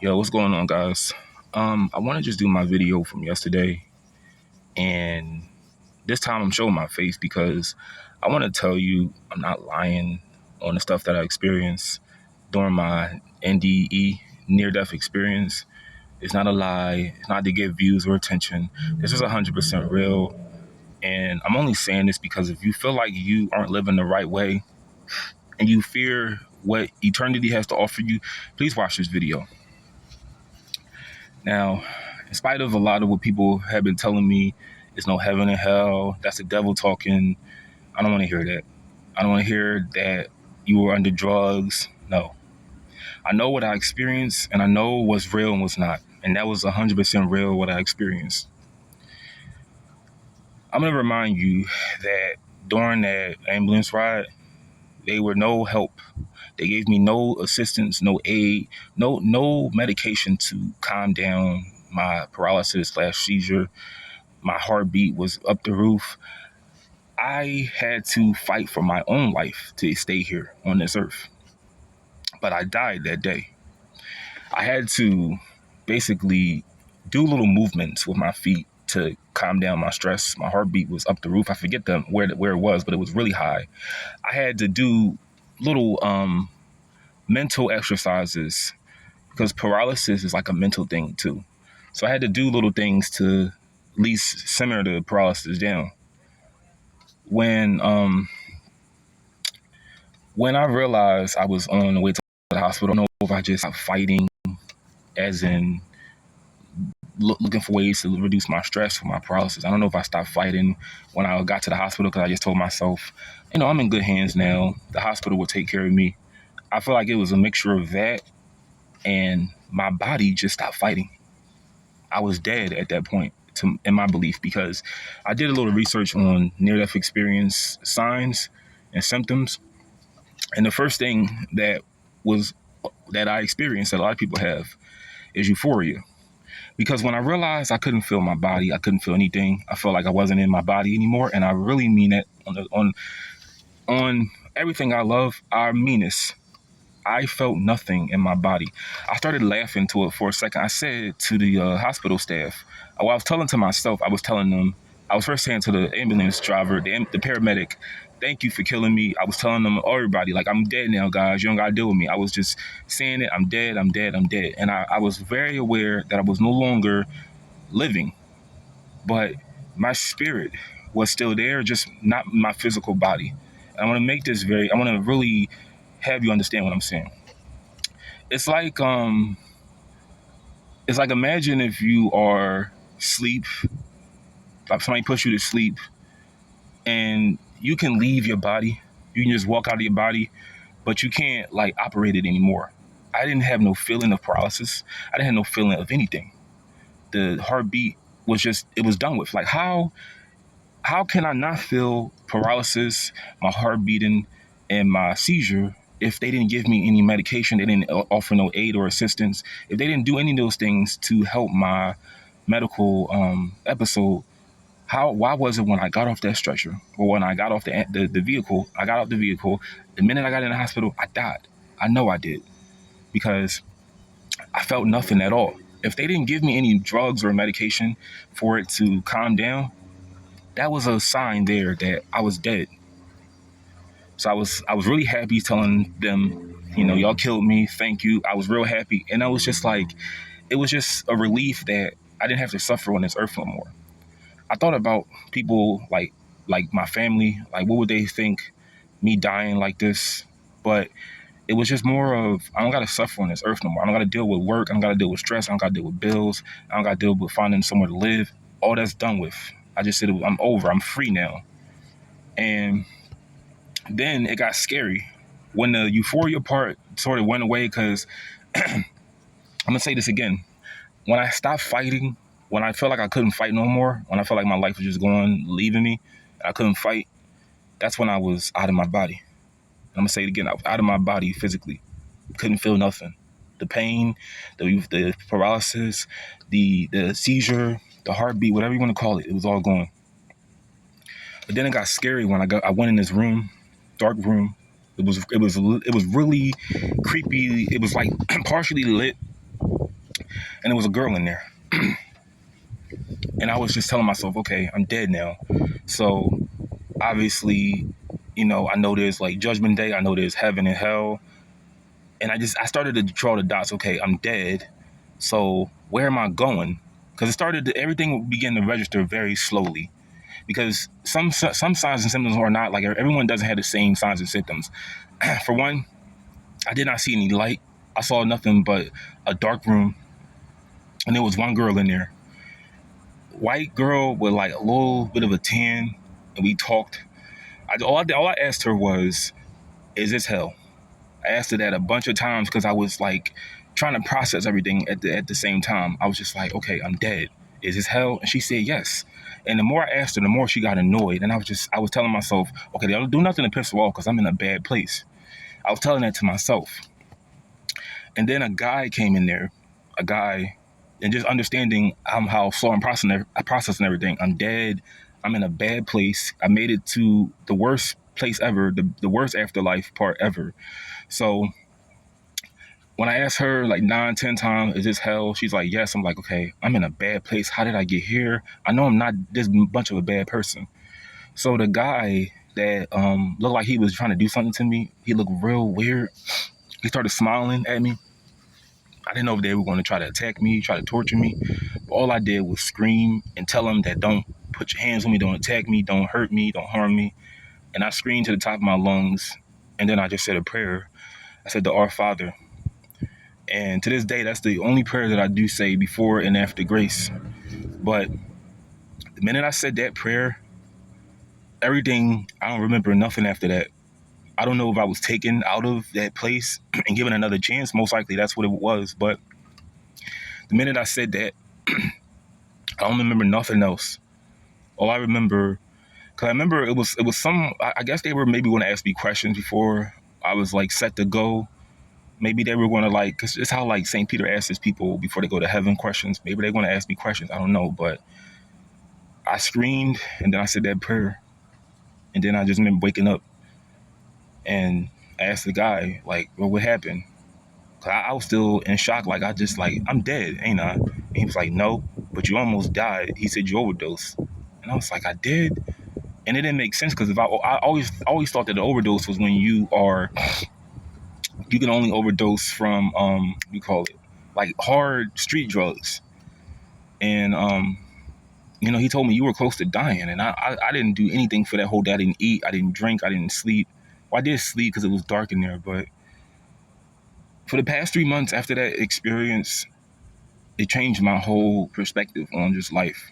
Yo, what's going on, guys? I want to just do my video from yesterday, and this time I'm showing my face because I want to tell you I'm not lying on the stuff that I experienced during my NDE near-death experience. It's not a lie. It's not to get views or attention. This is 100% real, and I'm only saying this because if you feel like you aren't living the right way and you fear what eternity has to offer you, please watch this video. Now, in spite of a lot of what people have been telling me, there's no heaven and hell, that's the devil talking, I don't want to hear that. I don't want to hear that you were under drugs. No. I know what I experienced, and I know what's real and what's not. And that was 100% real, what I experienced. I'm going to remind you that during that ambulance ride, they were no help. They gave me no assistance, no aid, no medication to calm down my paralysis/seizure. My heartbeat was up the roof. I had to fight for my own life to stay here on this earth. But I died that day. I had to basically do little movements with my feet to calm down my stress. My heartbeat was up the roof. I forget where it was, but it was really high. I had to do little mental exercises because paralysis is like a mental thing too. So I had to do little things to at least simmer the paralysis down. When I realized I was on the way to the hospital, I don't know if I just stopped fighting, as in looking for ways to reduce my stress for my paralysis. I don't know if I stopped fighting when I got to the hospital because I just told myself, I'm in good hands now. The hospital will take care of me. I feel like it was a mixture of that and my body just stopped fighting. I was dead at that point, in my belief, because I did a little research on near-death experience signs and symptoms. And the first thing that I experienced that a lot of people have is euphoria. Because when I realized I couldn't feel my body, I couldn't feel anything, I felt like I wasn't in my body anymore. And I really mean that on everything I love, I mean this. I felt nothing in my body. I started laughing to it for a second. I said to the hospital staff, I was telling to myself, I was first saying to the ambulance driver, the paramedic, thank you for killing me. I was telling them, everybody, like, I'm dead now, guys. You don't got to deal with me. I was just saying it. I'm dead. I'm dead. I'm dead. And I was very aware that I was no longer living, but my spirit was still there, just not my physical body. And I want to really have you understand what I'm saying. It's like imagine if you are asleep, like somebody puts you to sleep, and you can leave your body. You can just walk out of your body, but you can't like operate it anymore. I didn't have no feeling of paralysis. I didn't have no feeling of anything. The heartbeat was it was done with. Like how can I not feel paralysis, my heart beating, and my seizure if they didn't give me any medication, they didn't offer no aid or assistance, if they didn't do any of those things to help my medical episode? Why was it when I got off that stretcher, or when I got off the vehicle, the minute I got in the hospital, I died? I know I did, because I felt nothing at all. If they didn't give me any drugs or medication for it to calm down, that was a sign there that I was dead. So I was really happy telling them, y'all killed me. Thank you. I was real happy. And I was just like, it was just a relief that I didn't have to suffer on this earth no more. I thought about people like my family, like what would they think me dying like this? But it was just more of, I don't got to suffer on this earth no more. I don't got to deal with work. I don't got to deal with stress. I don't got to deal with bills. I don't got to deal with finding somewhere to live. All that's done with. I just said, I'm over. I'm free now. And then it got scary when the euphoria part sort of went away, because I'm going to say this again. When I stopped fighting, when I felt like I couldn't fight no more, when I felt like my life was just leaving me, I couldn't fight, that's when I was out of my body. I'm going to say it again. I was out of my body physically. Couldn't feel nothing. The pain, the paralysis, the seizure, the heartbeat, whatever you want to call it, it was all gone. But then it got scary when I went in this room, dark room. It was really creepy. It was like partially lit, and there was a girl in there. And I was just telling myself, okay, I'm dead now. So obviously, I know there's like Judgment Day. I know there's heaven and hell. And I started to draw the dots. Okay, I'm dead. So where am I going? Because everything began to register very slowly. Because some signs and symptoms are not like everyone doesn't have the same signs and symptoms. For one, I did not see any light. I saw nothing but a dark room, and there was one girl in there. White girl with like a little bit of a tan, and we talked. All I asked her was, "Is this hell?" I asked her that a bunch of times because I was like trying to process everything at the same time. I was just like, "Okay, I'm dead. Is this hell?" And she said yes. And the more I asked her, the more she got annoyed. And I was telling myself, "Okay, they'll do nothing to piss her off because I'm in a bad place." I was telling that to myself. And then a guy came in there, and just understanding how slow I'm processing everything. I'm dead. I'm in a bad place. I made it to the worst place ever, the worst afterlife part ever. So when I asked her like 9, 10 times, "Is this hell?" She's like, "Yes." I'm like, "Okay, I'm in a bad place. How did I get here? I know I'm not this much of a bad person." So the guy that looked like he was trying to do something to me, he looked real weird. He started smiling at me. I didn't know if they were going to try to attack me, try to torture me. But all I did was scream and tell them that don't put your hands on me, don't attack me, don't hurt me, don't harm me. And I screamed to the top of my lungs. And then I just said a prayer. I said the Our Father. And to this day, that's the only prayer that I do say before and after grace. But the minute I said that prayer, everything, I don't remember nothing after that. I don't know if I was taken out of that place and given another chance. Most likely that's what it was. But the minute I said that, I don't remember nothing else. All I remember, because I remember it was some, I guess they were maybe going to ask me questions before I was like set to go. Maybe they were going to like, because it's how like St. Peter asks his people before they go to heaven questions. Maybe they're going to ask me questions. I don't know. But I screamed and then I said that prayer. And then I just remember waking up and I asked the guy, like, well, what happened? Cause I was still in shock. Like, I'm dead, ain't I? And he was like, no, but you almost died. He said you overdosed. And I was like, I did? And it didn't make sense because if I always thought that the overdose was when you can only overdose from, we call it, like hard street drugs. And, he told me you were close to dying. And I didn't do anything for that whole day. I didn't eat. I didn't drink. I didn't sleep. Well, I did sleep because it was dark in there. But for the past 3 months after that experience, it changed my whole perspective on just life.